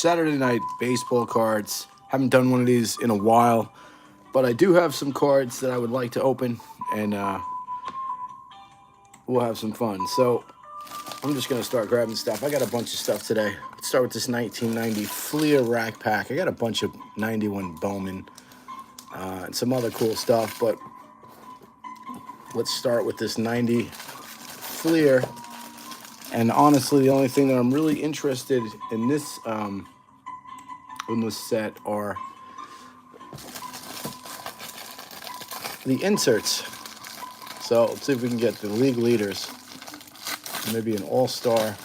Saturday Night Baseball cards. Haven't done one of these in a while, but I do have some cards that I would like to open, and we'll have some fun. So I'm just going to start grabbing stuff. I got a bunch of stuff today. Let's start with this 1990 Fleer Rack Pack. I got a bunch of 91 Bowman and some other cool stuff, but let's start with this 90 Fleer. And honestly, the only thing that I'm really interested in this set are the inserts. So let's see if we can get the league leaders, maybe an all-star.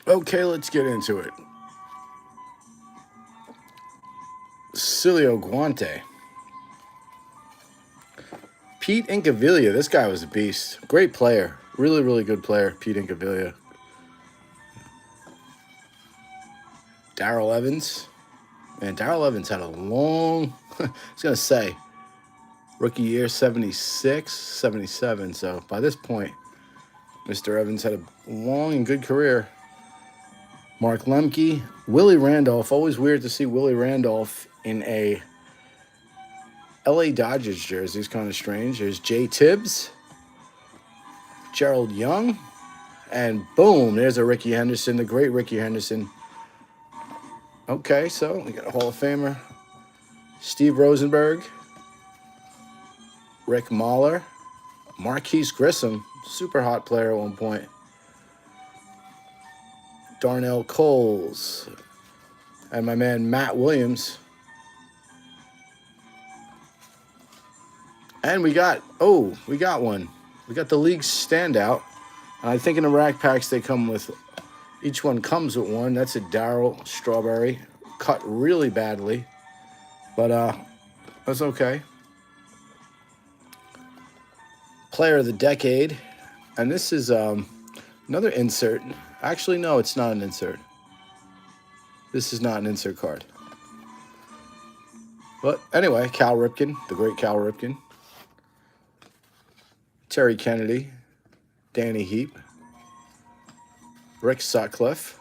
Okay, let's get into it. Cilio Guante. Pete Incaviglia. This guy was a beast. Great player. Really, really good player, Pete Incaviglia. Darrell Evans. Man, Darrell Evans had a long, I was going to say, rookie year 76, 77. So by this point, Mr. Evans had a long and good career. Mark Lemke, Willie Randolph. Always weird to see Willie Randolph in a LA Dodgers jersey. It's kind of strange. There's Jay Tibbs, Gerald Young, and boom, there's a Ricky Henderson, the great Ricky Henderson. Okay, so we got a Hall of Famer. Steve Rosenberg, Rick Mahler, Marquise Grissom, super hot player at one point. Darnell Coles, and my man Matt Williams. And we got one. We got the league standout. And I think in the rack packs they come with, each one comes with one. That's a Darryl Strawberry, cut really badly, but that's okay. Player of the Decade, and this is another insert. Actually, no, it's not an insert. This is not an insert card. But anyway, Cal Ripken, the great Cal Ripken. Terry Kennedy, Danny Heap, Rick Sutcliffe,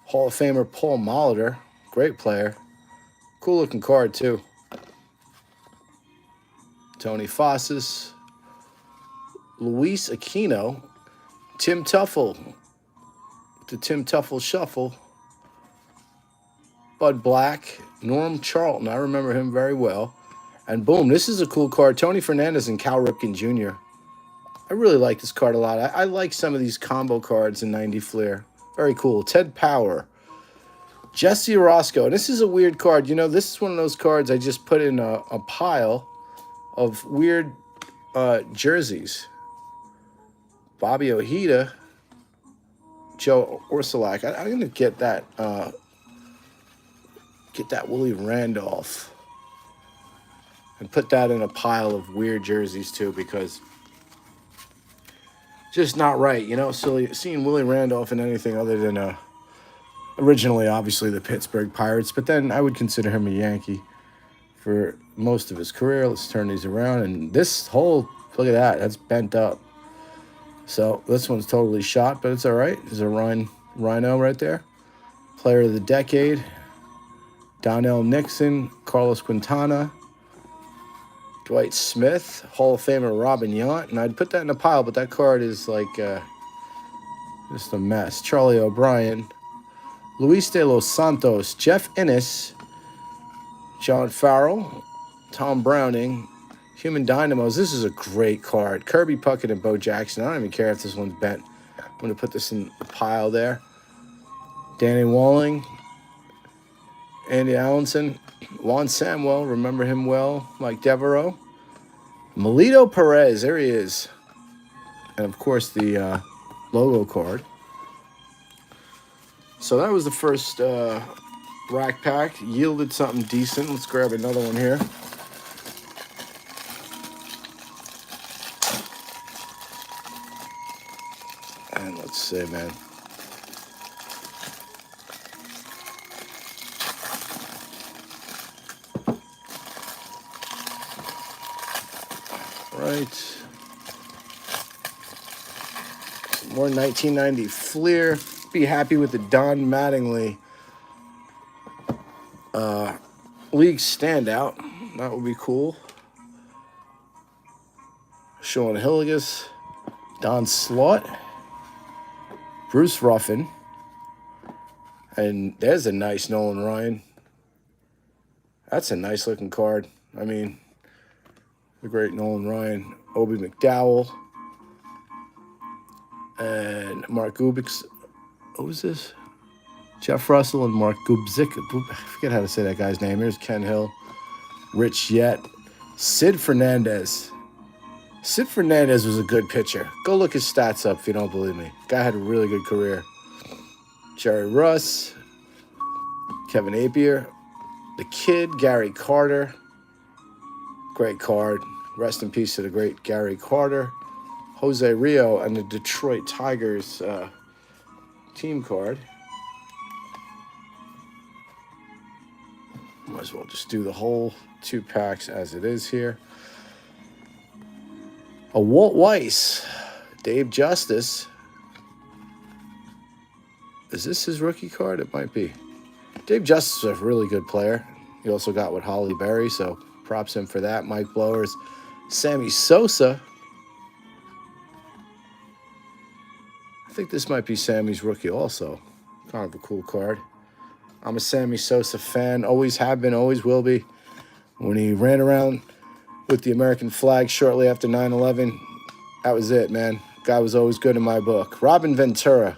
Hall of Famer Paul Molitor, great player. Cool looking card too. Tony Fossis, Luis Aquino, Tim Tuffle, the Tim Tuffle Shuffle, Bud Black, Norm Charlton, I remember him very well. And boom, this is a cool card. Tony Fernandez and Cal Ripken Jr. I really like this card a lot. I like some of these combo cards in 90 Fleer. Very cool. Ted Power, Jesse Orosco. And this is a weird card. You know, this is one of those cards I just put in a pile of weird jerseys. Bobby Ojeda, Joe Orsulak. I'm going to get that Willie Randolph and put that in a pile of weird jerseys too, because just not right, you know. So seeing Willie Randolph in anything other than originally obviously the Pittsburgh Pirates, but then I would consider him a Yankee for most of his career. Let's turn these around, and this whole, look at that, that's bent up. So this one's totally shot, but it's all right. There's a Rhino right there. Player of the Decade, Donnell Nixon, Carlos Quintana, Dwight Smith, Hall of Famer Robin Yount. And I'd put that in a pile, but that card is like just a mess. Charlie O'Brien, Luis de los Santos, Jeff Innes, John Farrell, Tom Browning, Human Dynamos. This is a great card. Kirby Puckett and Bo Jackson. I don't even care if this one's bent. I'm going to put this in a pile there. Danny Walling, Andy Allenson, Juan Samuel, remember him well. Mike Devereaux. Melito Perez, there he is. And, of course, the logo card. So that was the first rack pack. Yielded something decent. Let's grab another one here. And let's see, man. Right. Some more 1990 Fleer. Be happy with the Don Mattingly league standout. That would be cool. Sean Hilligus, Don Slaught, Bruce Ruffin, and there's a nice Nolan Ryan. That's a nice looking card. I mean, the great Nolan Ryan, Obi McDowell, and Mark Gubic's. What was this? Jeff Russell and Mark Gubzik. I forget how to say that guy's name. Here's Ken Hill, Rich Yett, Sid Fernandez. Sid Fernandez was a good pitcher. Go look his stats up if you don't believe me. Guy had a really good career. Jerry Russ, Kevin Appier, the Kid, Gary Carter. Great card. Rest in peace to the great Gary Carter. Jose Rio and the Detroit Tigers team card. Might as well just do the whole 2 packs as it is here. A Walt Weiss, Dave Justice. Is this his rookie card? It might be. Dave Justice is a really good player. He also got with Holly Berry, so props him for that. Mike Blowers, Sammy Sosa. I think this might be Sammy's rookie also. Kind of a cool card. I'm a Sammy Sosa fan. Always have been, always will be. When he ran around with the American flag shortly after 9/11, that was it, man. Guy was always good in my book. Robin Ventura.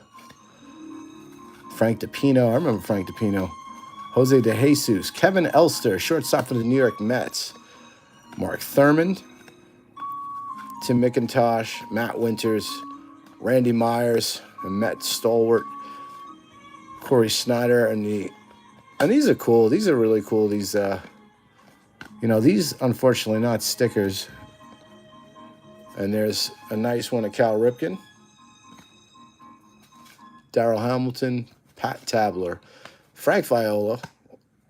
Frank DePino. I remember Frank DePino. Jose De Jesus. Kevin Elster, shortstop for the New York Mets. Mark Thurmond. Tim McIntosh. Matt Winters. Randy Myers. And Met stalwart. Corey Snyder. And these are cool. These are really cool. These, these, unfortunately, not stickers. And there's a nice one of Cal Ripken. Darryl Hamilton. Pat Tabler. Frank Viola.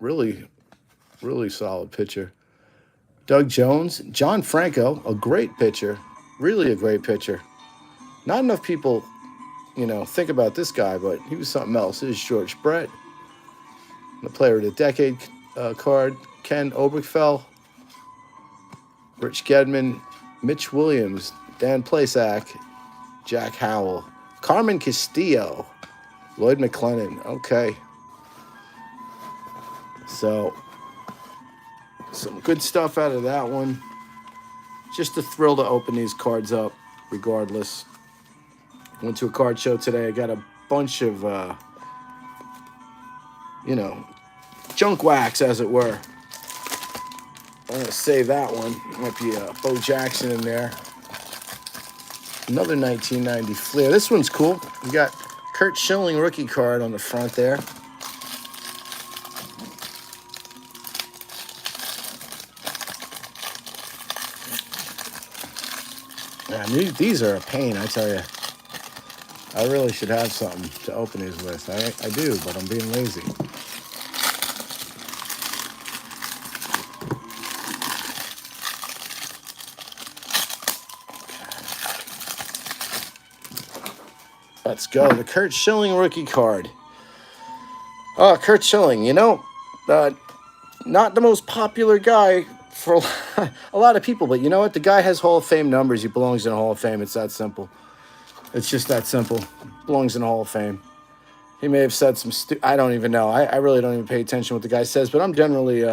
Really, really solid pitcher. Doug Jones. John Franco. A great pitcher. Really a great pitcher. Not enough people, think about this guy, but he was something else. This is George Brett. The Player of the Decade card. Ken Obergefell. Rich Gedman. Mitch Williams. Dan Plesac. Jack Howell. Carmen Castillo. Lloyd McClellan. Okay. So, some good stuff out of that one. Just a thrill to open these cards up, regardless. Went to a card show today. I got a bunch of, junk wax, as it were. I'm going to save that one. Might be Bo Jackson in there. Another 1990 Fleer. This one's cool. We got Kurt Schilling rookie card on the front there. Man, these are a pain, I tell you. I really should have something to open these with. I do, but I'm being lazy. Let's go. The Kurt Schilling rookie card. Oh, Kurt Schilling, not the most popular guy for a lot of people, but you know what? The guy has Hall of Fame numbers. He belongs in the Hall of Fame. It's that simple. It's just that simple. Belongs in the Hall of Fame. He may have said some I don't even know. I really don't even pay attention to what the guy says, but I'm generally,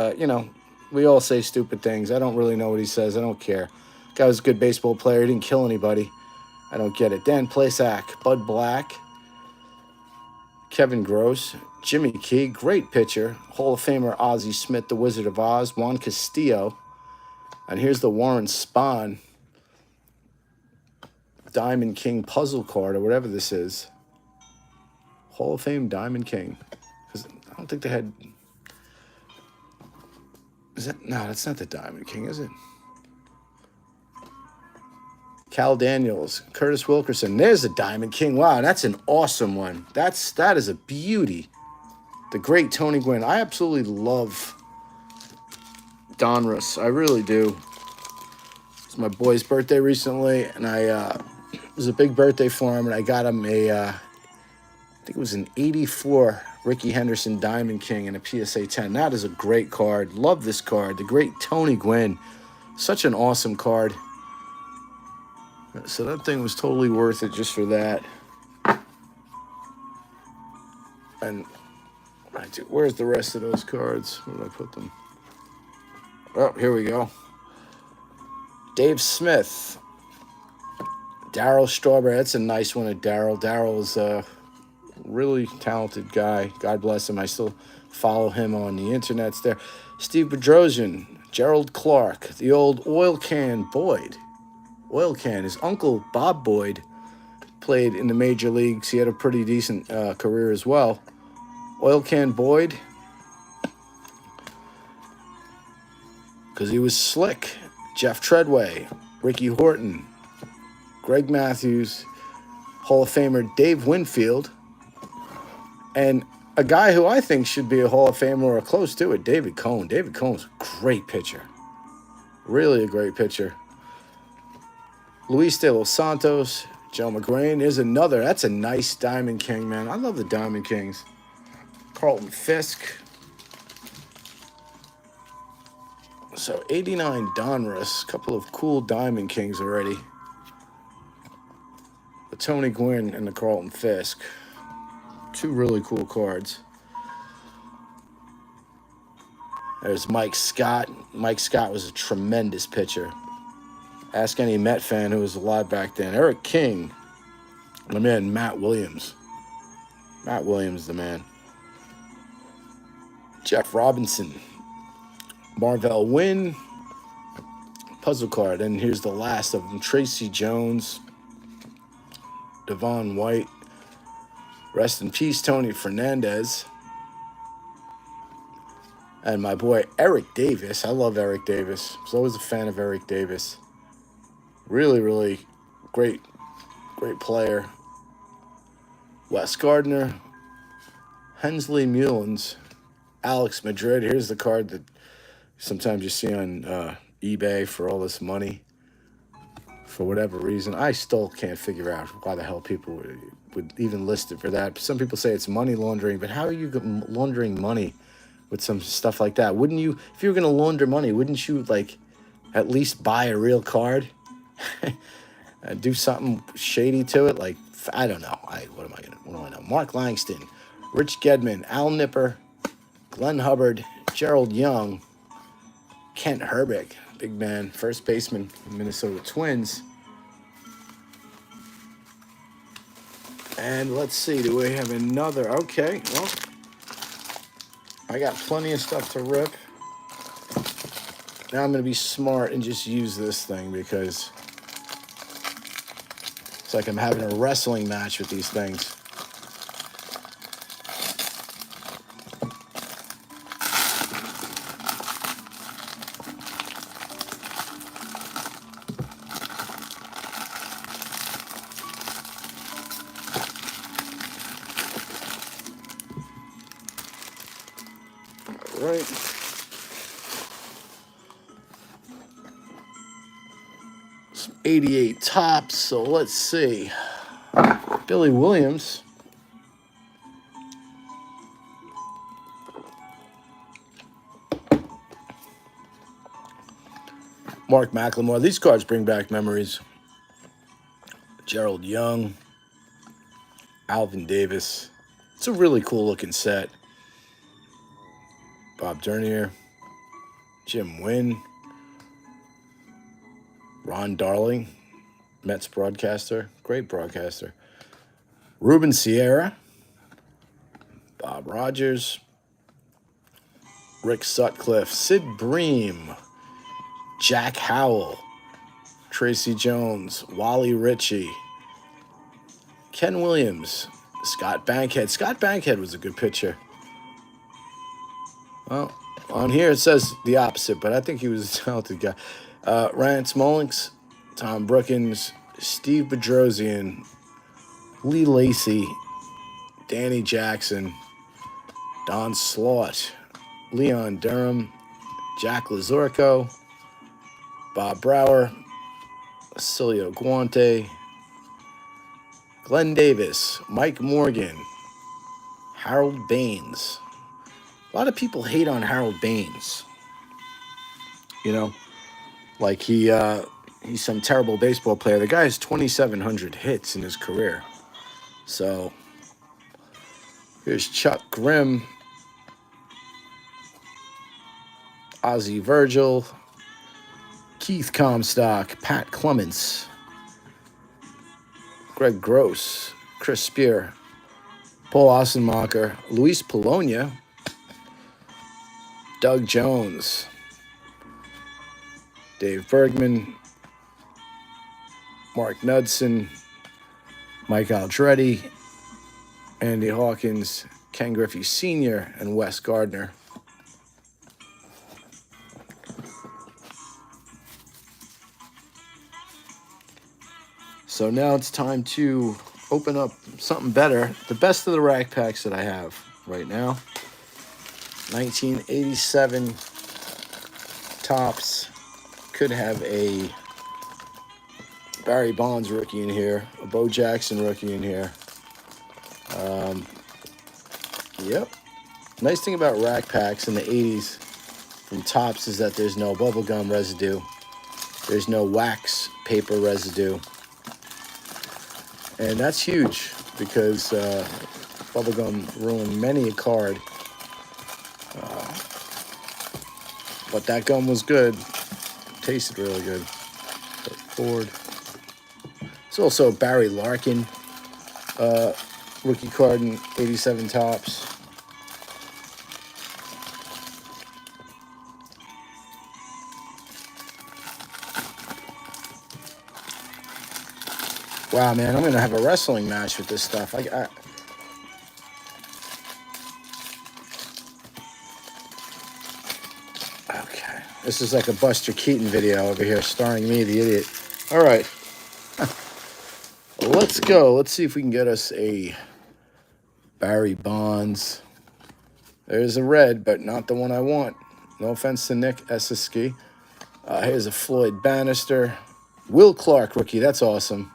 we all say stupid things. I don't really know what he says. I don't care. Guy was a good baseball player. He didn't kill anybody. I don't get it. Dan Plesac, Bud Black, Kevin Gross, Jimmy Key, great pitcher. Hall of Famer Ozzie Smith, the Wizard of Oz, Juan Castillo. And here's the Warren Spahn Diamond King puzzle card, or whatever this is. Hall of Fame Diamond King. Because I don't think they had... No, that's not the Diamond King, is it? Cal Daniels, Curtis Wilkerson. There's a Diamond King. Wow, that's an awesome one. That is a beauty. The great Tony Gwynn. I absolutely love Donruss. I really do. It's my boy's birthday recently, and it was a big birthday for him, and I got him I think it was an 84 Ricky Henderson Diamond King and a PSA 10. That is a great card. Love this card. The great Tony Gwynn. Such an awesome card. So that thing was totally worth it just for that. And where's the rest of those cards? Where did I put them? Oh, here we go. Dave Smith. Darryl Strawberry. That's a nice one at Darryl. Darryl is a really talented guy. God bless him. I still follow him on the internets there. Steve Bedrosian. Gerald Clark. The old Oil Can Boyd. Oil Can. His uncle, Bob Boyd, played in the major leagues. He had a pretty decent career as well. Oil Can Boyd. Because he was slick. Jeff Treadway. Ricky Horton. Greg Matthews. Hall of Famer Dave Winfield. And a guy who I think should be a Hall of Famer or close to it, David Cone. David Cone's a great pitcher. Really a great pitcher. Luis De Los Santos, Joe McGrain. There's another. That's a nice Diamond King, man. I love the Diamond Kings. Carlton Fisk. So 89 Donruss. Couple of cool Diamond Kings already. The Tony Gwynn and the Carlton Fisk. Two really cool cards. There's Mike Scott. Mike Scott was a tremendous pitcher. Ask any Met fan who was alive back then. Eric King. My man, Matt Williams. Matt Williams, the man. Jeff Robinson. Marvell Wynn. Puzzle card. And here's the last of them. Tracy Jones. Devon White. Rest in peace, Tony Fernandez. And my boy, Eric Davis. I love Eric Davis. I was always a fan of Eric Davis. Really, really great player. Wes Gardner. Hensley Mullins. Alex Madrid. Here's the card that sometimes you see on eBay for all this money. For whatever reason. I still can't figure out why the hell people would even list it for that. Some people say it's money laundering, but how are you laundering money with some stuff like that? Wouldn't you, if you were going to launder money, wouldn't you like at least buy a real card? Do something shady to it? Like, I don't know. What do I know? Mark Langston, Rich Gedman, Al Nipper, Glenn Hubbard, Gerald Young, Kent Herbeck, big man, first baseman, Minnesota Twins. And let's see, do we have another? Okay, well, I got plenty of stuff to rip. Now I'm going to be smart and just use this thing because it's like I'm having a wrestling match with these things. Right. Some 88 tops, so let's see. Billy Williams. Mark McLemore. These cards bring back memories. Gerald Young. Alvin Davis. It's a really cool looking set. Bob Dernier, Jim Wynn, Ron Darling, Mets broadcaster, great broadcaster, Ruben Sierra, Bob Rogers, Rick Sutcliffe, Sid Bream, Jack Howell, Tracy Jones, Wally Ritchie, Ken Williams, Scott Bankhead. Scott Bankhead was a good pitcher. Well, on here it says the opposite, but I think he was a talented guy. Rance Mullins, Tom Brookins, Steve Bedrosian, Lee Lacy, Danny Jackson, Don Slaught, Leon Durham, Jack Lazorco, Bob Brower, Cilio Guante, Glenn Davis, Mike Morgan, Harold Baines. A lot of people hate on Harold Baines. You know, like he's some terrible baseball player. The guy has 2,700 hits in his career. So here's Chuck Grimm, Ozzie Virgil, Keith Comstock, Pat Clements, Greg Gross, Chris Spear, Paul Ossenmacher, Luis Polonia, Doug Jones, Dave Bergman, Mark Knudsen, Mike Aldretti, Andy Hawkins, Ken Griffey Sr., and Wes Gardner. So now it's time to open up something better. The best of the rack packs that I have right now. 1987 Topps. Could have a Barry Bonds rookie in here, a Bo Jackson rookie in here. Yep. Nice thing about rack packs in the 80s from Topps is that there's no bubblegum residue. There's no wax paper residue. And that's huge because bubblegum ruined many a card. But that gum was good. Tasted really good. Ford. It's also a Barry Larkin rookie card in 87 Topps. Wow, man, I'm going to have a wrestling match with this stuff. Okay, this is like a Buster Keaton video over here starring me, the idiot. All right. Let's go. Let's see if we can get us a Barry Bonds. There's a red, but not the one I want. No offense to Nick Esiski. Here's a Floyd Bannister. Will Clark rookie. That's awesome.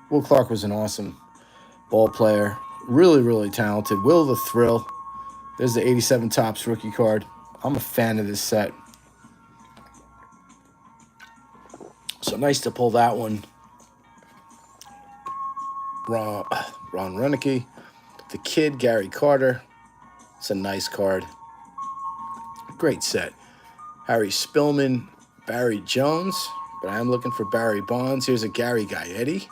Will Clark was an awesome ball player. Really, really talented. Will the Thrill. There's the 87 Topps rookie card. I'm a fan of this set. So nice to pull that one. Ron Renicky. The Kid, Gary Carter. It's a nice card. Great set. Harry Spillman, Barry Jones. But I am looking for Barry Bonds. Here's a Gary Gaetti.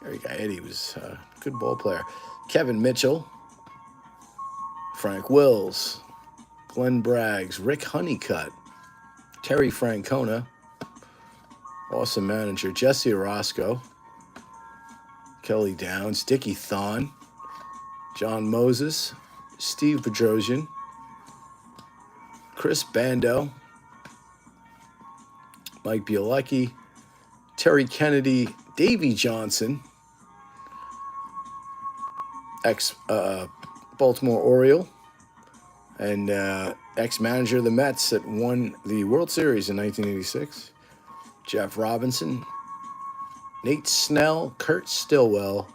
Gary Gaetti was a good ball player. Kevin Mitchell. Frank Wills. Glenn Braggs. Rick Honeycutt. Terry Francona. Awesome manager. Jesse Orozco. Kelly Downs. Dickie Thon. John Moses. Steve Bedrosian. Chris Bando. Mike Bielecki. Terry Kennedy. Davey Johnson. Ex-Baltimore Oriole. And ex-manager of the Mets that won the World Series in 1986. Jeff Robinson. Nate Snell. Kurt Stillwell.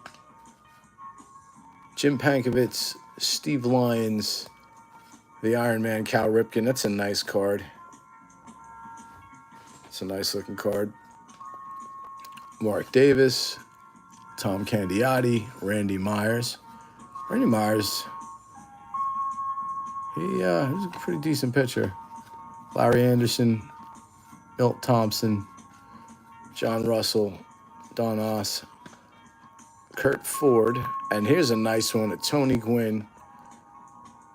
Jim Pankovitz. Steve Lyons. The Iron Man, Cal Ripken. That's a nice card. It's a nice looking card. Mark Davis. Tom Candiotti. Randy Myers. Randy Myers, he's a pretty decent pitcher. Larry Anderson, Milt Thompson, John Russell, Don Oss, Kurt Ford, and here's a nice one at Tony Gwynn.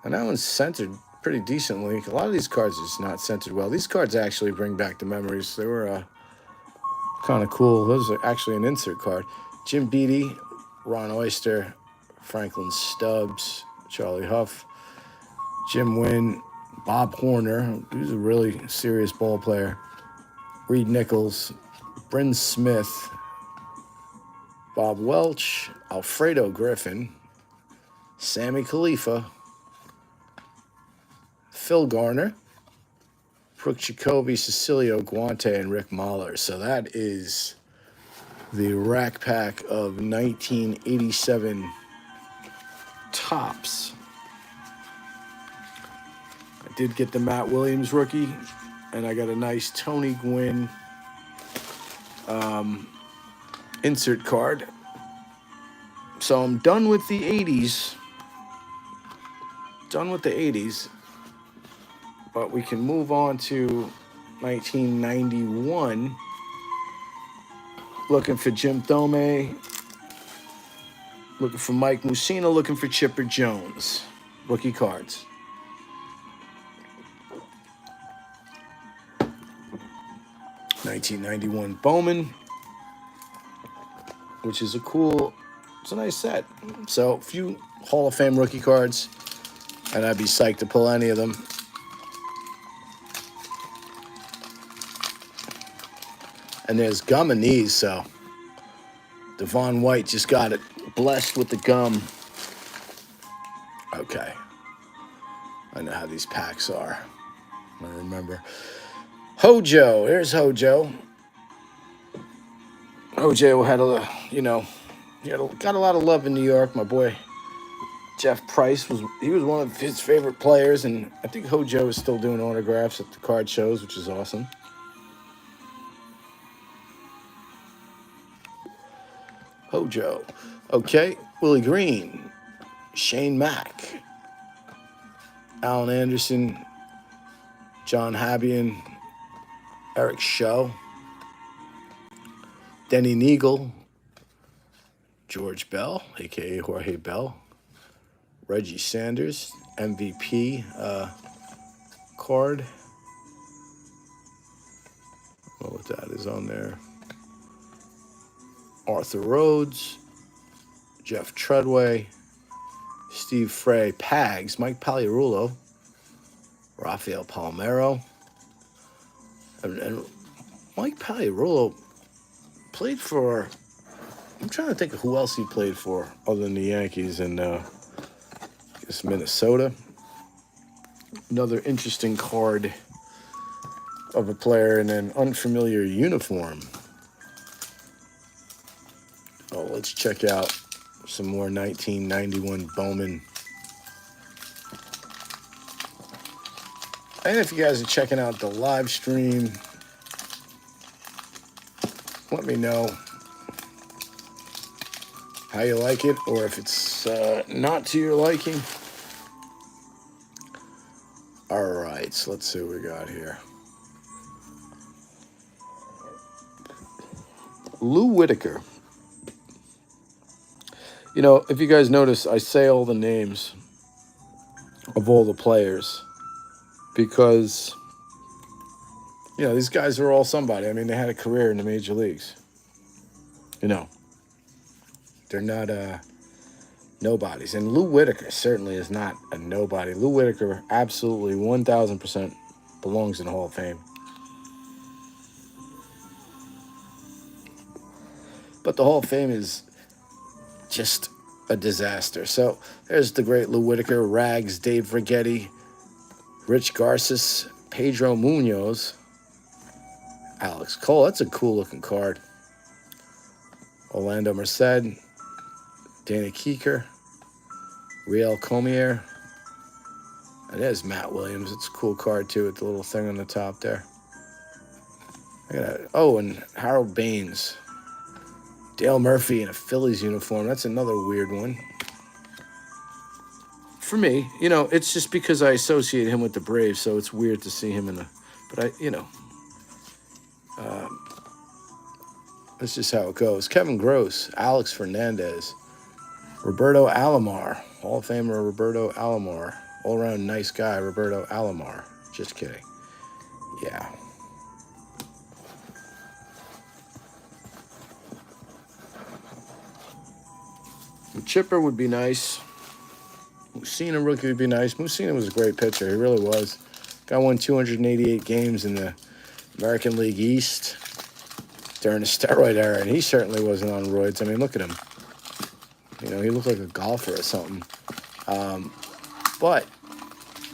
And that one's centered pretty decently. A lot of these cards are just not centered well. These cards actually bring back the memories. They were kind of cool. Those are actually an insert card. Jim Beattie, Ron Oyster, Franklin Stubbs, Charlie Huff, Jim Wynn, Bob Horner, who's a really serious ball player, Reed Nichols, Bryn Smith, Bob Welch, Alfredo Griffin, Sammy Khalifa, Phil Garner, Brooke Jacoby, Cecilio Guante, and Rick Mahler. So that is the rack pack of 1987 Topps. I did get the Matt Williams rookie, and I got a nice Tony Gwynn insert card. So I'm done with the 80s. Done with the 80s. But we can move on to 1991. Looking for Jim Thome. Looking for Mike Mussina. Looking for Chipper Jones. Rookie cards. '91 Bowman, which is it's a nice set. So a few Hall of Fame rookie cards, and I'd be psyched to pull any of them. And there's gum in these, so Devon White just got it blessed with the gum. Okay. I know how these packs are. I remember. Hojo. Here's Hojo. Hojo had got a lot of love in New York. My boy Jeff Price was one of his favorite players, and I think Hojo is still doing autographs at the card shows, which is awesome. Hojo. Okay. Willie Green. Shane Mack. Alan Anderson. John Habian. Eric Show. Denny Neagle. George Bell, a.k.a. Jorge Bell. Reggie Sanders. MVP card. I don't know what that is on there. Arthur Rhodes, Jeff Treadway, Steve Frey, Pags, Mike Pagliarulo, Rafael Palmeiro, and Mike Pagliarulo played for, I'm trying to think of who else he played for other than the Yankees and I guess Minnesota. Another interesting card of a player in an unfamiliar uniform. Oh, let's check out some more 1991 Bowman. And if you guys are checking out the live stream, let me know how you like it, or if it's not to your liking. All right, so let's see what we got here. Lou Whitaker. You know, if you guys notice, I say all the names of all the players because, you know, these guys are all somebody. I mean, they had a career in the major leagues. You know, they're not nobodies. And Lou Whitaker certainly is not a nobody. Lou Whitaker absolutely 1,000% belongs in the Hall of Fame. But the Hall of Fame is just a disaster. So there's the great Lou Whitaker, Rags, Dave Righetti, Rich Garces, Pedro Munoz, Alex Cole. That's a cool looking card. Orlando Merced, Danny Kieker, Riel Comier, and there's Matt Williams. It's a cool card too with the little thing on the top there. And Harold Baines. Dale Murphy in a Phillies uniform. That's another weird one. For me, you know, it's just because I associate him with the Braves, so it's weird to see him in the... But that's just how it goes. Kevin Gross, Alex Fernandez, Roberto Alomar, Hall of Famer Roberto Alomar. All-around nice guy, Roberto Alomar. Just kidding. Yeah. Chipper would be nice. Mussina rookie would be nice. Mussina was a great pitcher. He really was. Guy won 288 games in the American League East. during the steroid era, and he certainly wasn't on roids. I mean, look at him. You know, he looked like a golfer or something. But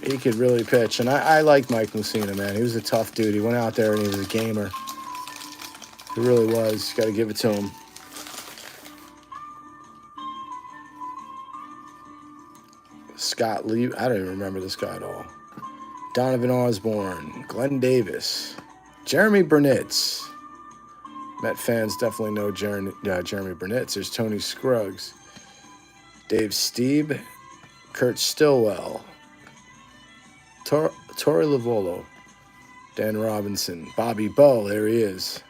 he could really pitch, and I like Mike Mussina, man. He was a tough dude. He went out there and he was a gamer. He really was. Got to give it to him. Scott Lee, I don't even remember this guy at all. Donovan Osborne, Glenn Davis, Jeremy Burnitz. Met fans definitely know Jeremy Burnitz. There's Tony Scruggs, Dave Stieb, Kurt Stillwell, Torey Lavolo, Dan Robinson, Bobby Bowe, there he is.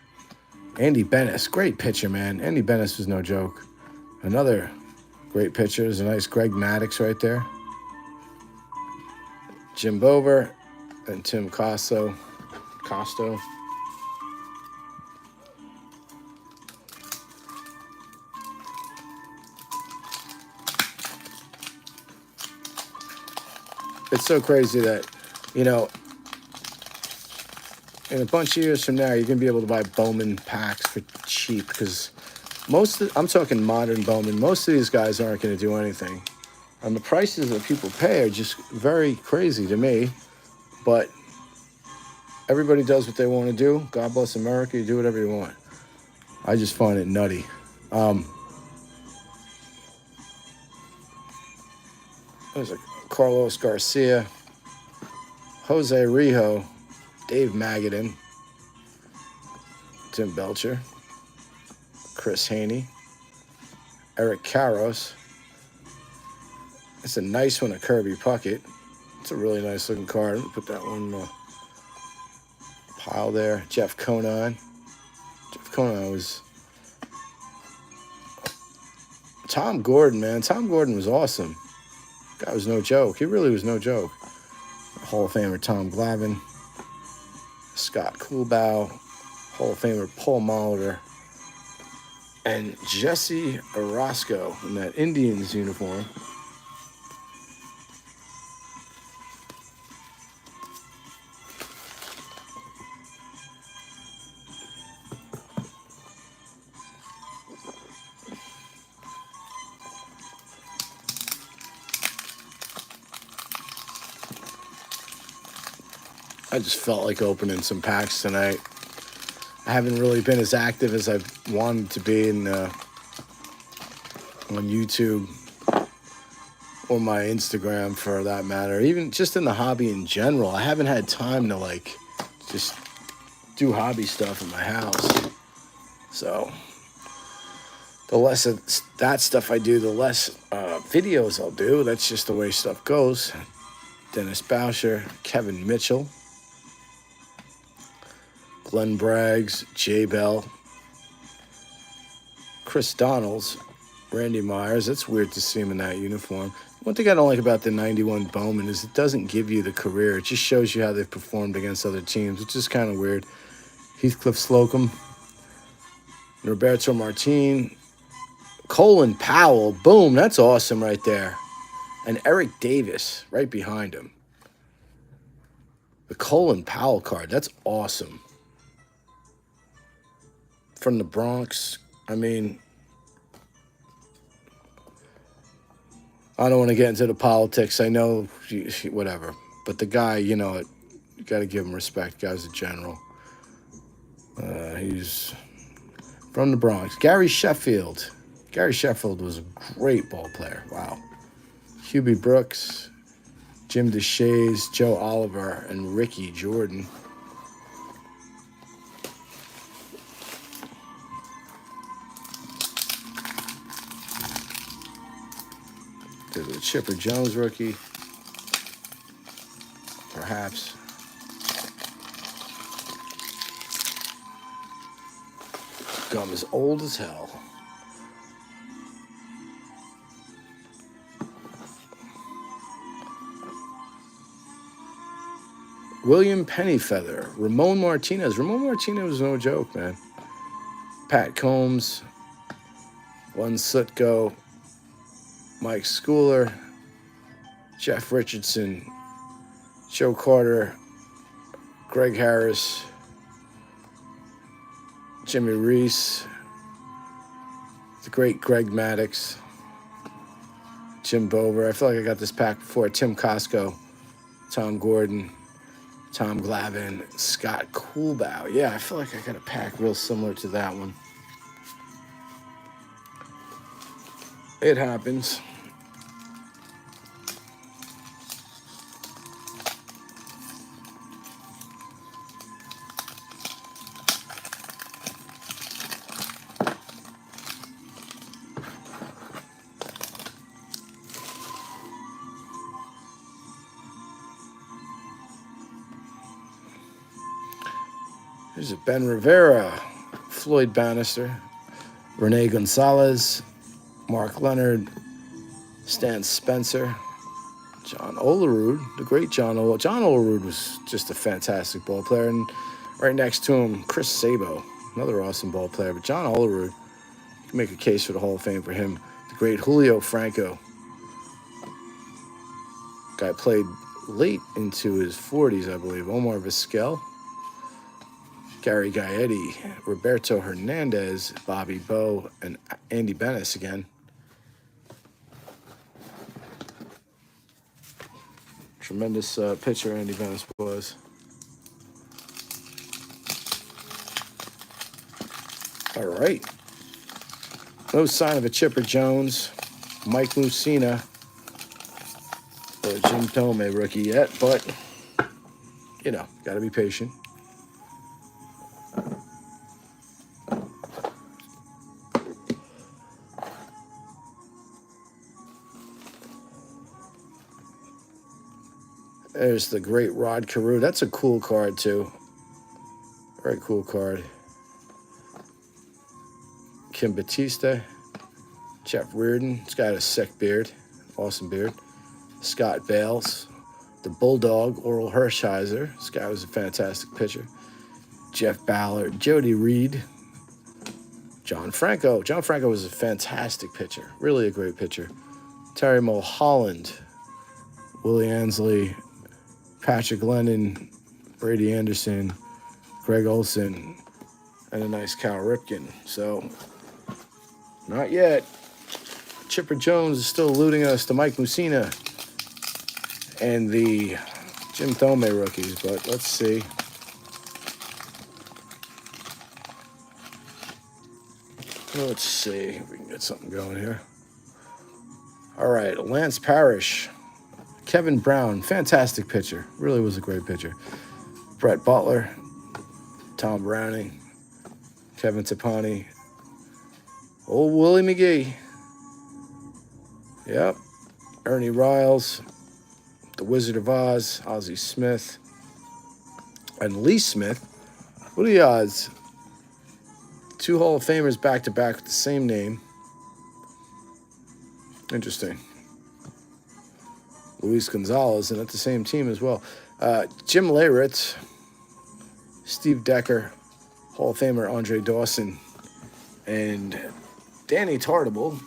Andy Bennis, great pitcher, man. Andy Bennis was no joke. Another great pitcher. There's a nice Greg Maddux right there. Jim Bover and Tim Costo. It's so crazy that, you know, in a bunch of years from now, you're going to be able to buy Bowman packs for cheap because I'm talking modern Bowman, most of these guys aren't going to do anything. And the prices that people pay are just very crazy to me. But everybody does what they want to do. God bless America. You do whatever you want. I just find it nutty. There's a Carlos Garcia, Jose Rijo, Dave Magadan, Tim Belcher, Chris Haney, Eric Karros. It's a nice one, a Kirby Puckett. It's a really nice looking card. Let me put that one in the pile there. Jeff Conine. Jeff Conine was... Tom Gordon, man. Tom Gordon was awesome. Guy was no joke. He really was no joke. Hall of Famer Tom Glavine. Scott Coolbaugh. Hall of Famer Paul Molitor. And Jesse Orosco in that Indians uniform. I just felt like opening some packs tonight. I haven't really been as active as I wanted to be on YouTube or my Instagram for that matter. Even just in the hobby in general. I haven't had time to like just do hobby stuff in my house. So the less of that stuff I do, the less videos I'll do. That's just the way stuff goes. Dennis Boucher, Kevin Mitchell, Glenn Braggs, Jay Bell, Chris Donalds, Randy Myers. It's weird to see him in that uniform. One thing I don't like about the 91 Bowman is it doesn't give you the career. It just shows you how they've performed against other teams, which is kind of weird. Heathcliff Slocum, Roberto Martin, Colin Powell. Boom, that's awesome right there. And Eric Davis right behind him. The Colin Powell card, that's awesome. From the Bronx. I mean, I don't want to get into the politics. I know, whatever. But the guy, you know, you got to give him respect. Guy's a general. He's from the Bronx. Gary Sheffield. Gary Sheffield was a great ball player. Wow. Hubie Brooks, Jim DeShays, Joe Oliver, and Ricky Jordan. There's a Chipper Jones rookie. Perhaps. Gum is old as hell. William Pennyfeather, Ramon Martinez. Ramon Martinez was no joke, man. Pat Combs, Lon Sutko, Mike Schooler, Jeff Richardson, Joe Carter, Greg Harris, Jimmy Reese, the great Greg Maddux, Jim Bober. I feel like I got this pack before. Tim Costco, Tom Gordon, Tom Glavine, Scott Coolbaugh. Yeah, I feel like I got a pack real similar to that one. It happens. There's a Ben Rivera, Floyd Bannister, Rene Gonzalez, Mark Leonard, Stan Spencer, John Olerud, the great John Olerud. John Olerud was just a fantastic ball player. And right next to him, Chris Sabo, another awesome ball player. But John Olerud, you can make a case for the Hall of Fame for him. The great Julio Franco. Guy played late into his 40s, I believe. Omar Vizquel, Gary Gaetti, Roberto Hernandez, Bobby Bowe, and Andy Benes again. Tremendous pitcher Andy Benes was. All right. No sign of a Chipper Jones, Mike Mussina, or Jim Thome rookie yet, but, you know, got to be patient. There's the great Rod Carew. That's a cool card, too. Very cool card. Kim Batista. Jeff Reardon. He's got a sick beard. Awesome beard. Scott Bales. The Bulldog, Oral Hershiser. This guy was a fantastic pitcher. Jeff Ballard. Jody Reed. John Franco. John Franco was a fantastic pitcher. Really a great pitcher. Terry Mulholland. Willie Ansley. Patrick Lennon, Brady Anderson, Greg Olson, and a nice Cal Ripken. So, not yet. Chipper Jones is still eluding us to Mike Mussina and the Jim Thome rookies, but let's see. Let's see if we can get something going here. All right, Lance Parrish. Kevin Brown, fantastic pitcher. Really was a great pitcher. Brett Butler, Tom Browning, Kevin Tapani, old Willie McGee. Yep. Ernie Riles, the Wizard of Oz, Ozzie Smith, and Lee Smith. What are the odds? Two Hall of Famers back-to-back with the same name. Interesting. Luis Gonzalez, and at the same team as well. Jim Leyritz, Steve Decker, Hall of Famer Andre Dawson, and Danny Tartable.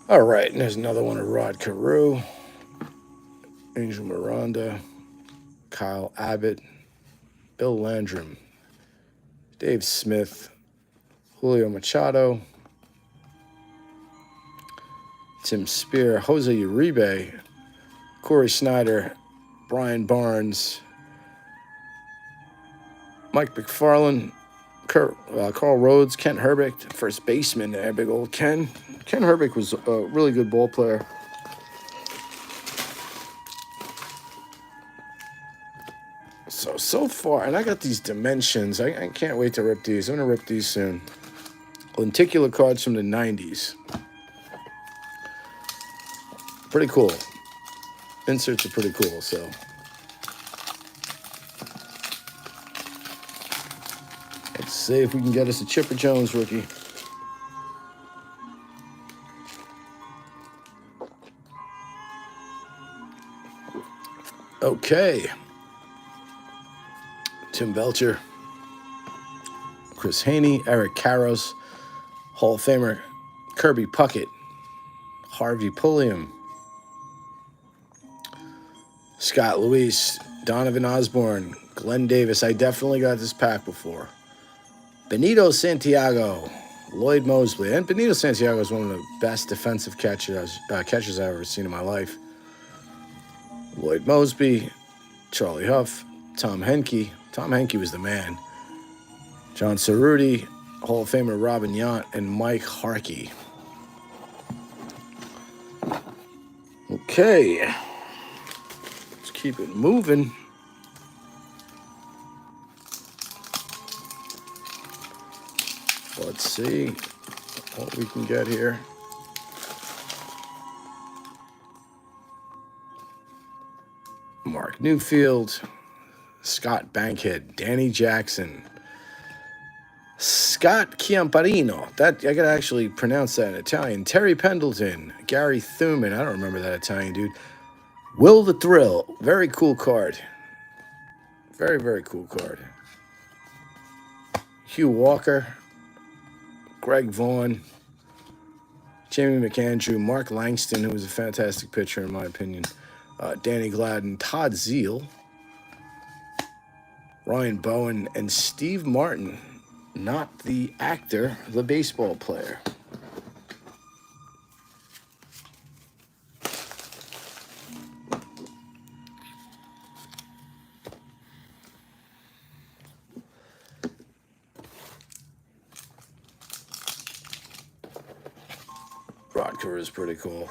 All right, and there's another one of Rod Carew, Angel Miranda, Kyle Abbott, Bill Landrum, Dave Smith, Julio Machado, Tim Spear, Jose Uribe, Corey Snyder, Brian Barnes, Mike McFarland, Carl Rhodes, Kent Herbeck, first baseman there, big old Ken. Ken Herbeck was a really good ball player. So far, and I got these dimensions. I can't wait to rip these. I'm going to rip these soon. Lenticular cards from the 90s. Pretty cool. Inserts are pretty cool, so. Let's see if we can get us a Chipper Jones rookie. Okay. Tim Belcher, Chris Haney, Eric Karros, Hall of Famer Kirby Puckett, Harvey Pulliam, Scott Luis, Donovan Osborne, Glenn Davis. I definitely got this pack before. Benito Santiago, Lloyd Mosley. And Benito Santiago is one of the best defensive catchers I've ever seen in my life. Lloyd Mosby, Charlie Huff, Tom Henke. Tom Henke was the man. John Cerruti, Hall of Famer Robin Yount, and Mike Harkey. Okay. Let's keep it moving. Let's see what we can get here. Mark Newfield, Scott Bankhead, Danny Jackson, Scott Chiamparino. That I gotta actually pronounce that in Italian. Terry Pendleton, Gary Thuman. I don't remember that Italian dude. Will the Thrill. Very cool card. Very, very cool card. Hugh Walker, Greg Vaughn, Jamie McAndrew, Mark Langston, who was a fantastic pitcher in my opinion, Danny Gladden, Todd Zeal, Ryan Bowen, and Steve Martin. Not the actor, the baseball player. Rodker is pretty cool.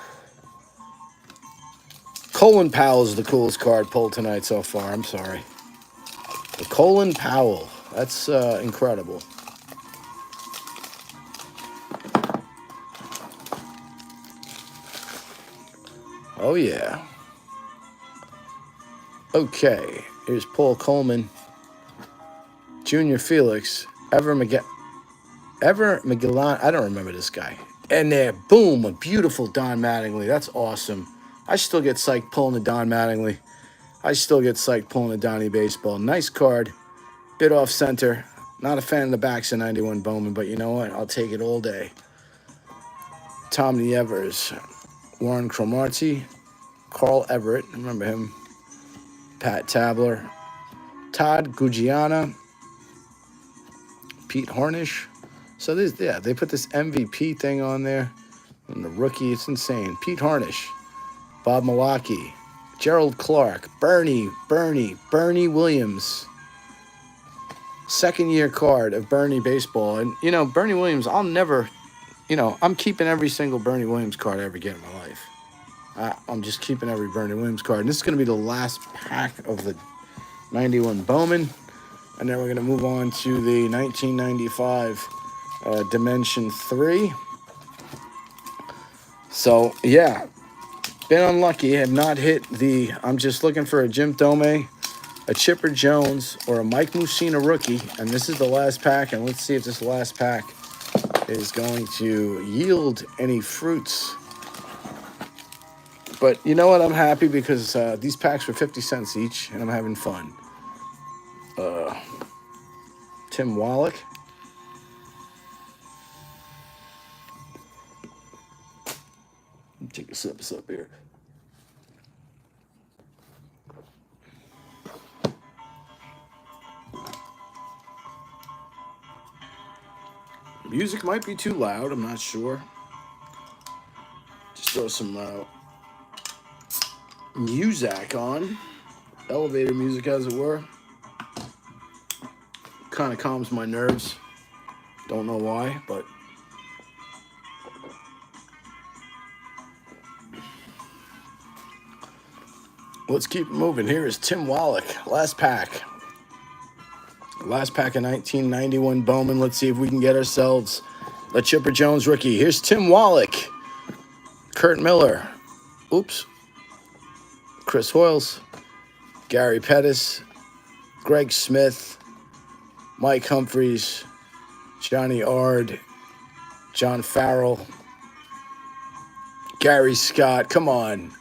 Colin Powell is the coolest card pulled tonight so far. I'm sorry. The Colin Powell. That's incredible. Oh, yeah. Okay. Here's Paul Coleman, Junior Felix, Ever Magellan. I don't remember this guy. And there, boom, a beautiful Don Mattingly. That's awesome. I still get psyched pulling the Don Mattingly. I still get psyched pulling the Donnie Baseball. Nice card. Bit off center. Not a fan of the backs of 91 Bowman, but you know what? I'll take it all day. Tommy Evers, Warren Cromartie, Carl Everett, remember him, Pat Tabler, Todd Gugiana, Pete Harnish. So this, yeah, they put this MVP thing on there, and the rookie, it's insane. Pete Harnish, Bob Milwaukee, Gerald Clark, Bernie Williams. Second year card of Bernie baseball. And, you know, Bernie Williams, I'll never, you know, I'm keeping every single Bernie Williams card I ever get in my life. I'm just keeping every Bernie Williams card. And this is going to be the last pack of the 91 Bowman. And then we're going to move on to the 1995 Dimension 3. So, yeah, been unlucky. Have not hit the, I'm just looking for a Jim Thome, a Chipper Jones, or a Mike Mussina rookie. And this is the last pack. And let's see if this last pack is going to yield any fruits. But you know what? I'm happy because these packs were 50 cents each, and I'm having fun. Tim Wallach. Take a sip here. Music might be too loud. I'm not sure. Just throw some Muzak on. Elevator music, as it were. Kind of calms my nerves. Don't know why, but let's keep moving. Here is Tim Wallach. Last pack. Last pack of 1991 Bowman. Let's see if we can get ourselves a Chipper Jones rookie. Here's Tim Wallach. Kurt Miller. Oops. Chris Hoyles. Gary Pettis. Greg Smith. Mike Humphreys. Johnny Ard. John Farrell. Gary Scott. Come on.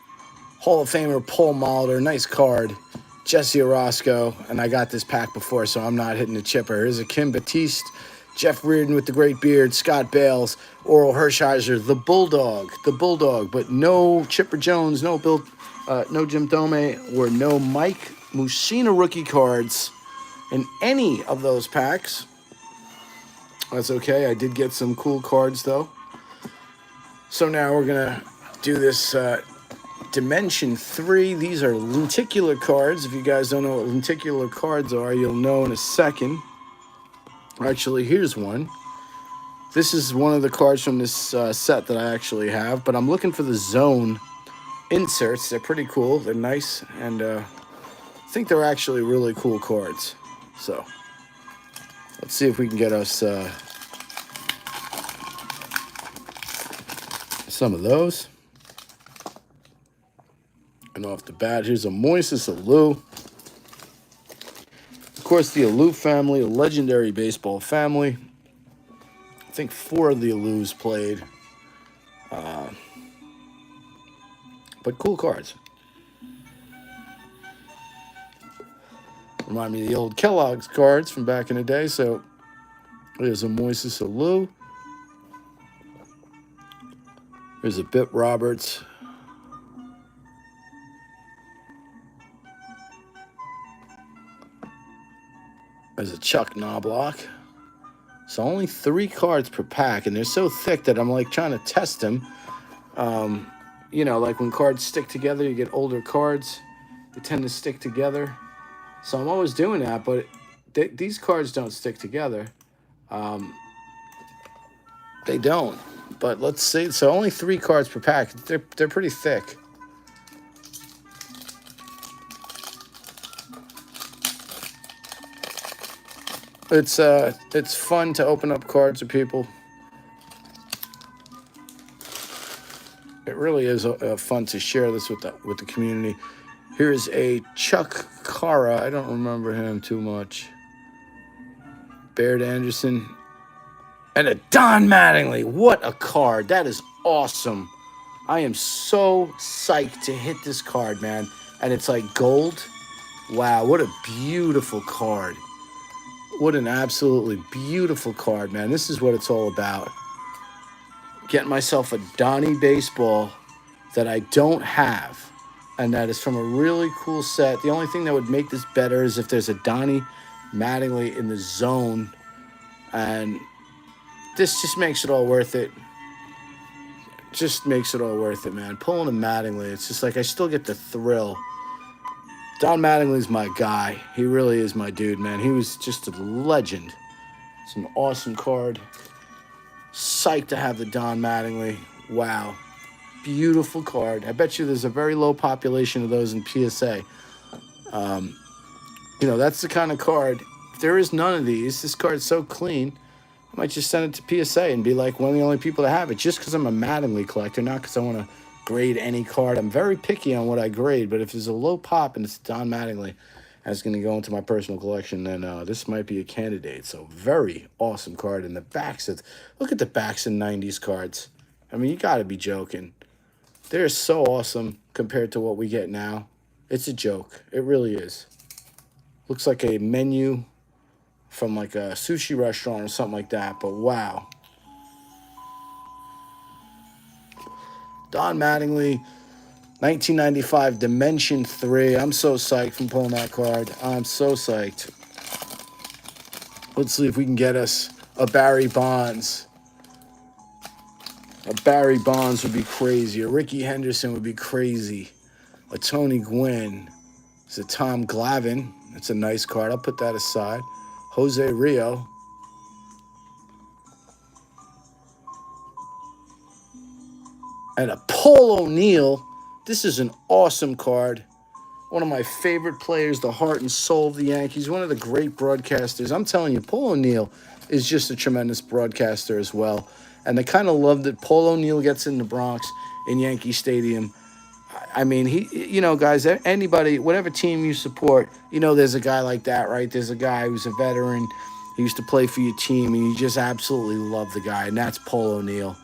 Hall of Famer Paul Molitor. Nice card. Jesse Orosco, and I got this pack before, so I'm not hitting the chipper. Here's a Kim Batiste, Jeff Reardon with the great beard, Scott Bales, Oral Hershiser, the Bulldog, but no Chipper Jones, no Jim Thome, or no Mike Mussina rookie cards in any of those packs. That's okay. I did get some cool cards, though. So now we're going to do this Dimension 3. These are lenticular cards. If you guys don't know what lenticular cards are, you'll know in a second. Actually, here's one. This is one of the cards from this set that I actually have, but I'm looking for the Zone inserts. They're pretty cool. They're nice, and I think they're actually really cool cards. So let's see if we can get us some of those. And off the bat, here's a Moises Alou. Of course, the Alou family, a legendary baseball family. I think 4 of the Alous played. But cool cards. Remind me of the old Kellogg's cards from back in the day. So there's a Moises Alou. There's a Bip Roberts. There's a Chuck Knobloch. So only 3 cards per pack, and they're so thick that I'm like trying to test them. You know, like when cards stick together, you get older cards. They tend to stick together. So I'm always doing that, but these cards don't stick together. They don't. But let's see. So only 3 cards per pack. They're pretty thick. It's fun to open up cards to people. It really is fun to share this with the community. Here's a Chuck Cara. I don't remember him too much. Baird Anderson. And a Don Mattingly. What a card. That is awesome. I am so psyched to hit this card, man. And it's like gold. Wow, what a beautiful card. What an absolutely beautiful card, man. This is what it's all about. Getting myself a Donnie baseball that I don't have. And that is from a really cool set. The only thing that would make this better is if there's a Donnie Mattingly in the Zone. And this just makes it all worth it. Just makes it all worth it, man. Pulling a Mattingly, it's just like I still get the thrill. Don Mattingly's my guy. He really is my dude, man. He was just a legend. It's an awesome card. Psyched to have the Don Mattingly. Wow. Beautiful card. I bet you there's a very low population of those in PSA. You know, that's the kind of card. If there is none of these, this card's so clean, I might just send it to PSA and be like one of the only people to have it, just because I'm a Mattingly collector, not because I want to grade any card. I'm very picky on what I grade, but if there's a low pop and it's Don Mattingly and it's going to go into my personal collection, then this might be a candidate. So very awesome card. And the backs of, look at the backs in 90s cards. I mean, you got to be joking. They're so awesome compared to what we get now. It's a joke. It really is. Looks like a menu from like a sushi restaurant or something like that, but wow. Don Mattingly, 1995 Dimension 3. I'm so psyched from pulling that card. I'm so psyched. Let's see if we can get us a Barry Bonds. A Barry Bonds would be crazy. A Ricky Henderson would be crazy. A Tony Gwynn. It's a Tom Glavine. It's a nice card. I'll put that aside. Jose Rio. And a Paul O'Neill. This is an awesome card. One of my favorite players, the heart and soul of the Yankees. One of the great broadcasters. I'm telling you, Paul O'Neill is just a tremendous broadcaster as well. And the kind of love that Paul O'Neill gets in the Bronx, in Yankee Stadium. I mean, he, you know, guys, anybody, whatever team you support, you know, there's a guy like that, right? There's a guy who's a veteran. He used to play for your team, and you just absolutely love the guy, and that's Paul O'Neill.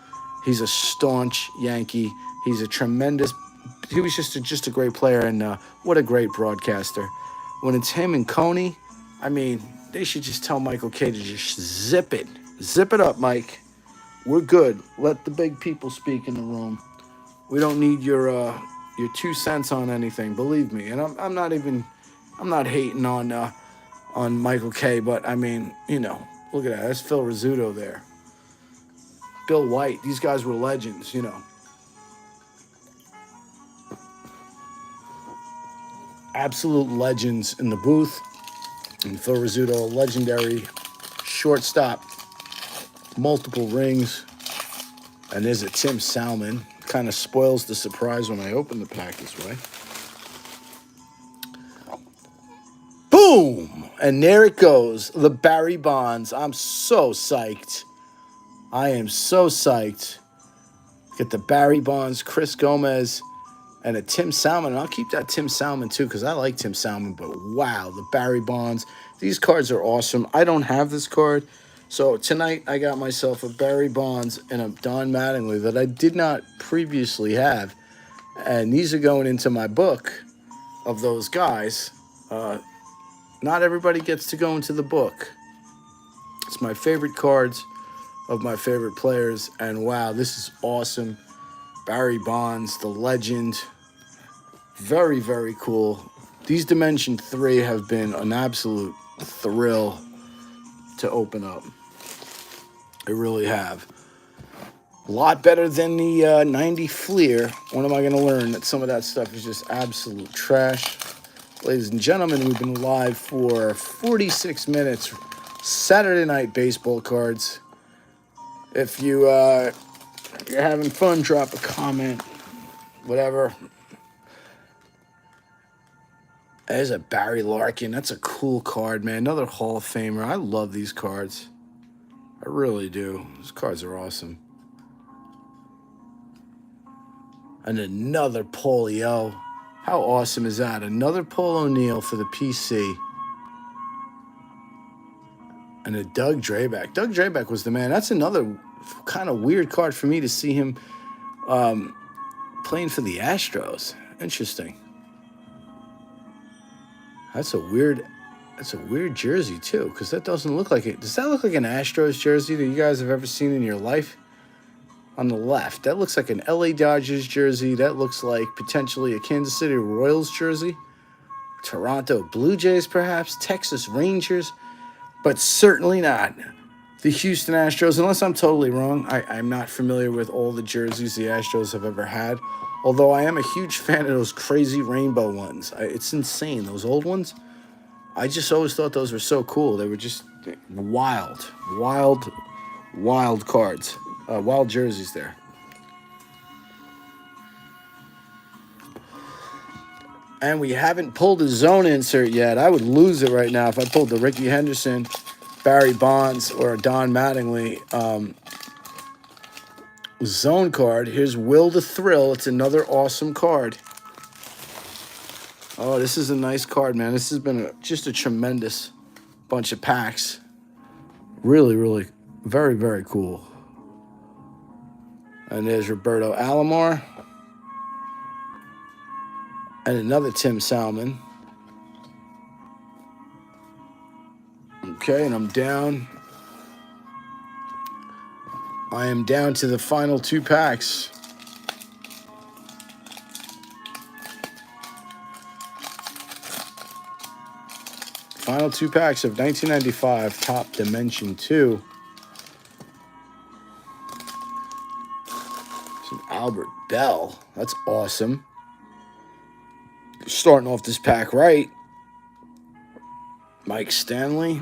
He's a staunch Yankee. He's a tremendous. He was just a great player, and what a great broadcaster. when it's him and Coney, I mean, they should just tell Michael K to just zip it. Zip it up, Mike. We're good. Let the big people speak in the room. We don't need your 2 cents on anything. Believe me. And I'm not hating on Michael K. But I mean, look at that. That's Phil Rizzuto there. Bill White. These guys were legends. Absolute legends in the booth. And Phil Rizzuto, a legendary shortstop, multiple rings. And there's a Tim Salmon. Kind of spoils the surprise when I open the pack this way. Boom! And there it goes. The Barry Bonds. I'm so psyched. I am so psyched. Get the Barry Bonds, Chris Gomez, and a Tim Salmon. And I'll keep that Tim Salmon too because I like Tim Salmon. But wow, the Barry Bonds. These cards are awesome. I don't have this card. So tonight I got myself a Barry Bonds and a Don Mattingly that I did not previously have. And these are going into my book of those guys. Not everybody gets to go into the book. It's my favorite cards of my favorite players. And wow, this is awesome. Barry Bonds, the legend. Very, very cool. These Dimension 3 have been an absolute thrill to open up. They really have. A lot better than the 90 Fleer. When am I going to learn that some of that stuff is just absolute trash? Ladies and gentlemen, we've been live for 46 minutes. Saturday night baseball cards. If you're having fun, drop a comment. Whatever. There's a Barry Larkin. That's a cool card, man. Another Hall of Famer. I love these cards. I really do. These cards are awesome. And another Paul-O. How awesome is that? Another Paul O'Neill for the PC. And a Doug Drabek. Doug Drabek was the man. That's another kind of weird card for me to see him playing for the Astros. Interesting. That's a weird jersey too, because that doesn't look like it. Does that look like an Astros jersey that you guys have ever seen in your life? On the left, that looks like an LA Dodgers jersey. That looks like potentially a Kansas City Royals jersey. Toronto Blue Jays, perhaps. Texas Rangers. But certainly not the Houston Astros, unless I'm totally wrong. I'm not familiar with all the jerseys the Astros have ever had. Although I am a huge fan of those crazy rainbow ones. It's insane. Those old ones, I just always thought those were so cool. They were just wild cards. Wild jerseys there. And we haven't pulled a zone insert yet. I would lose it right now if I pulled the Ricky Henderson, Barry Bonds, or a Don Mattingly zone card. Here's Will the Thrill. It's another awesome card. Oh, this is a nice card, man. This has been just a tremendous bunch of packs. Really, really, very, very cool. And there's Roberto Alomar. And another Tim Salmon. Okay, and I'm down. I am down to the final 2 packs. Final 2 packs of 1995 Top Dimension 2. Some Albert Bell. That's awesome. Starting off this pack right. Mike Stanley.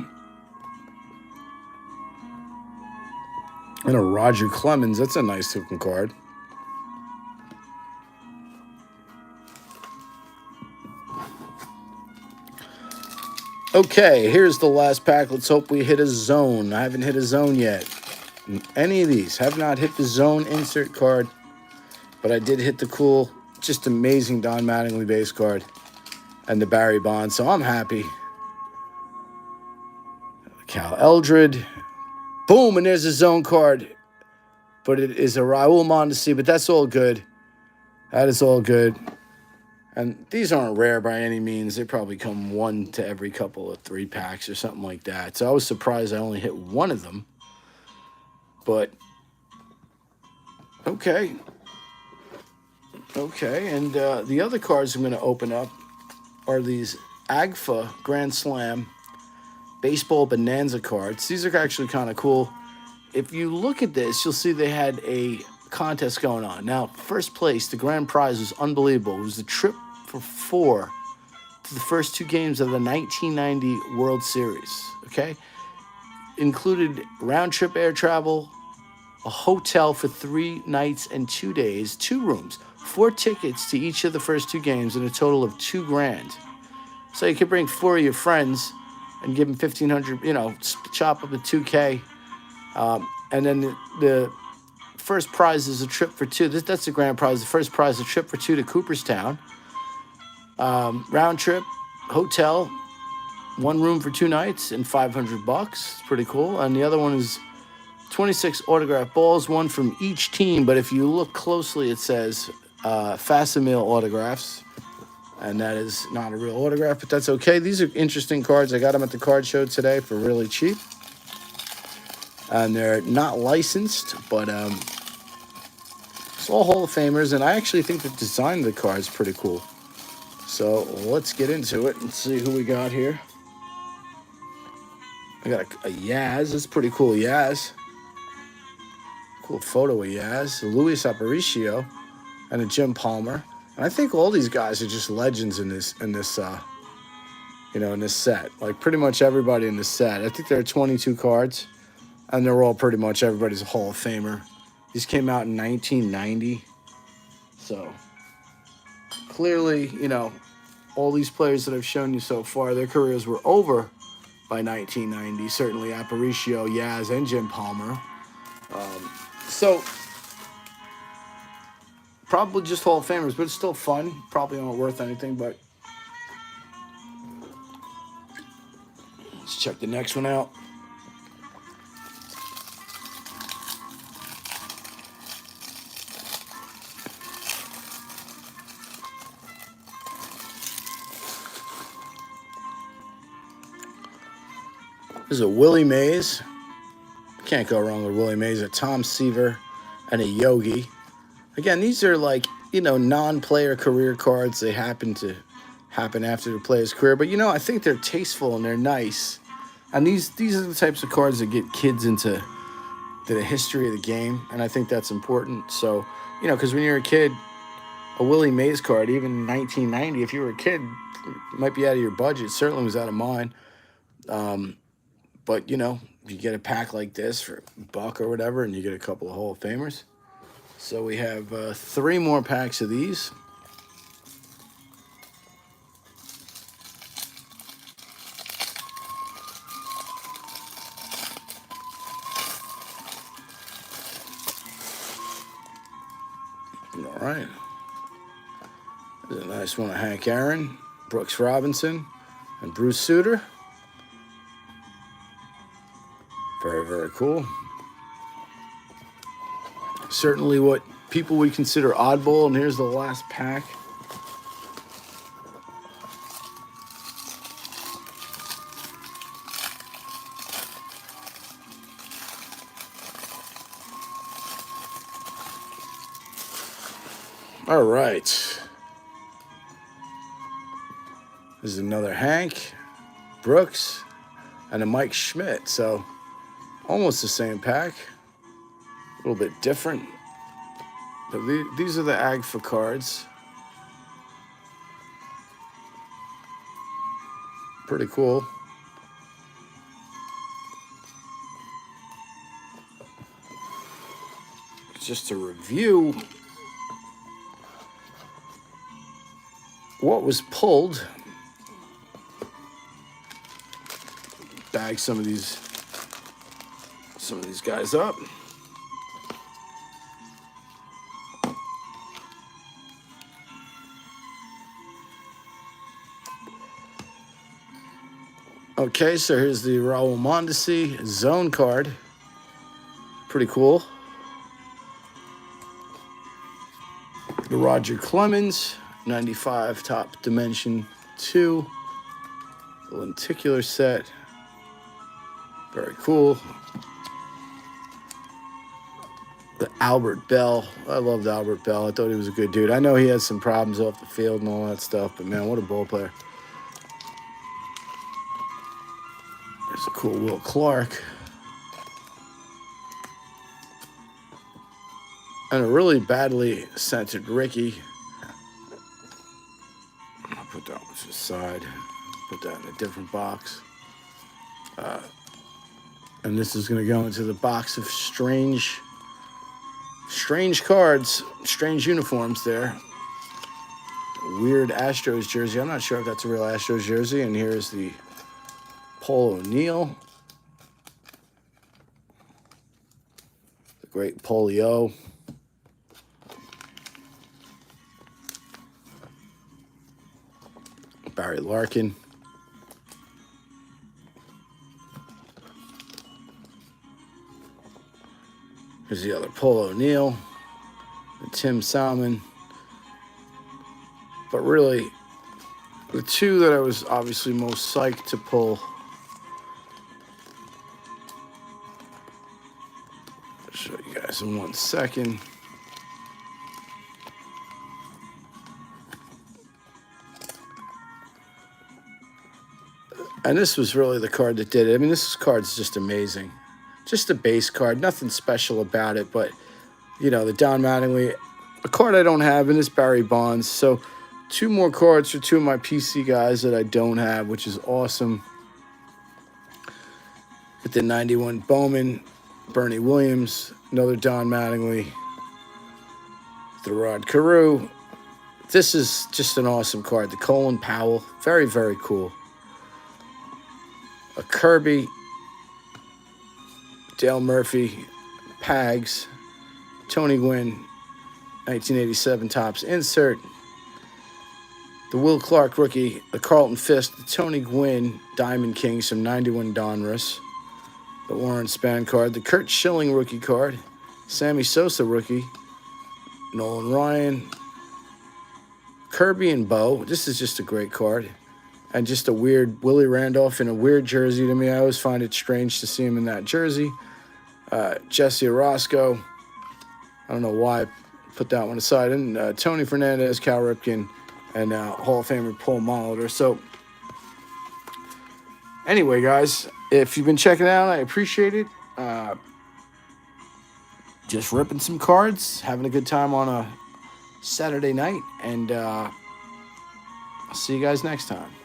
And a Roger Clemens. That's a nice looking card. Okay, here's the last pack. Let's hope we hit a zone. I haven't hit a zone yet. Any of these. Have not hit the zone insert card. But I did hit the cool, just amazing Don Mattingly base card. And the Barry Bonds. So I'm happy. Cal Eldred. Boom, and there's a zone card. But it is a Raul Mondesi, but that's all good. That is all good. And these aren't rare by any means. They probably come one to every couple of 3-packs or something like that. So I was surprised I only hit one of them. But, okay. Okay, and the other cards I'm going to open up are these AGFA Grand Slam Baseball Bonanza cards. These are actually kind of cool. If you look at this, you'll see they had a contest going on. Now, first place, the grand prize was unbelievable. It was the trip for 4 to the first 2 games of the 1990 World Series, okay? Included round-trip air travel, a hotel for 3 nights and 2 days, 2 rooms, 4 tickets to each of the first 2 games, and a total of $2,000. So you could bring 4 of your friends and give them $1,500, you know, chop up the $2K. And then the first prize is a trip for 2. That's the grand prize. The first prize is a trip for 2 to Cooperstown. Round trip, hotel, 1 room for 2 nights and $500. It's pretty cool. And the other one is 26 autograph balls, 1 from each team. But if you look closely, it says Facsimile autographs. And that is not a real autograph, but that's okay. These are interesting cards. I got them at the card show today for really cheap. And they're not licensed, but it's all Hall of Famers. And I actually think the design of the card is pretty cool. So let's get into it and see who we got here. I got a Yaz. That's pretty cool, Yaz. Cool photo of Yaz. Luis Aparicio and a Jim Palmer. And I think all these guys are just legends in this in this set. Like pretty much everybody in this set. I think there are 22 cards, and they're all pretty much everybody's a Hall of Famer. These came out in 1990, so clearly, you know, all these players that I've shown you so far, their careers were over by 1990. Certainly Aparicio, Yaz, and Jim Palmer. So probably just Hall of Famers, but it's still fun. Probably not worth anything, but let's check the next one out. This is a Willie Mays. Can't go wrong with Willie Mays. A Tom Seaver and a Yogi. Again, these are like, you know, non-player career cards. They happen after the player's career. But, you know, I think they're tasteful and they're nice. And these are the types of cards that get kids into the history of the game. And I think that's important. So, you know, because when you're a kid, a Willie Mays card, even in 1990, if you were a kid, it might be out of your budget. It certainly was out of mine. But, you know, you get a pack like this for $1 or whatever, and you get a couple of Hall of Famers. So we have 3 more packs of these. All right. There's a nice one of Hank Aaron, Brooks Robinson, and Bruce Sutter. Very, very cool. Certainly what people would consider oddball, and here's the last pack. All right. This is another Hank, Brooks, and a Mike Schmidt. So almost the same pack. A little bit different. But these are the AGFA cards. Pretty cool. Just to review what was pulled. Bag some of these guys up. Okay, so here's the Raul Mondesi zone card. Pretty cool. The Roger Clemens /95 top dimension 2. The lenticular set. Very cool. The Albert Bell. I loved Albert Bell. I thought he was a good dude. I know he had some problems off the field and all that stuff, but man, what a ball player. There's a cool Will Clark. And a really badly centered Ricky. I'll put that one to the side. Put that in a different box. And this is going to go into the box of strange cards, strange uniforms there. Weird Astros jersey. I'm not sure if that's a real Astros jersey. And here's the Paul O'Neill. The great Polio. Barry Larkin. Here's the other Paul O'Neill, and Tim Salmon. But really, the two that I was obviously most psyched to pull. I'll show you guys in 1 second. And this was really the card that did it. I mean, this card's just amazing. Just a base card, nothing special about it, but, you know, the Don Mattingly, a card I don't have, and this Barry Bonds. So 2 more cards for 2 of my PC guys that I don't have, which is awesome. With the 91 Bowman, Bernie Williams, another Don Mattingly, the Rod Carew. This is just an awesome card. The Colin Powell, very, very cool. A Kirby, Dale Murphy, Pags, Tony Gwynn, 1987 Topps insert. The Will Clark rookie, the Carlton Fisk, the Tony Gwynn Diamond Kings from 91 Donruss. The Warren Spahn card, the Curt Schilling rookie card, Sammy Sosa rookie, Nolan Ryan, Kirby and Bo. This is just a great card. And just a weird Willie Randolph in a weird jersey to me. I always find it strange to see him in that jersey. Jesse Orosco. I don't know why I put that one aside. And Tony Fernandez, Cal Ripken, and Hall of Famer Paul Molitor. So, anyway, guys, if you've been checking it out, I appreciate it. Just ripping some cards, having a good time on a Saturday night. And I'll see you guys next time.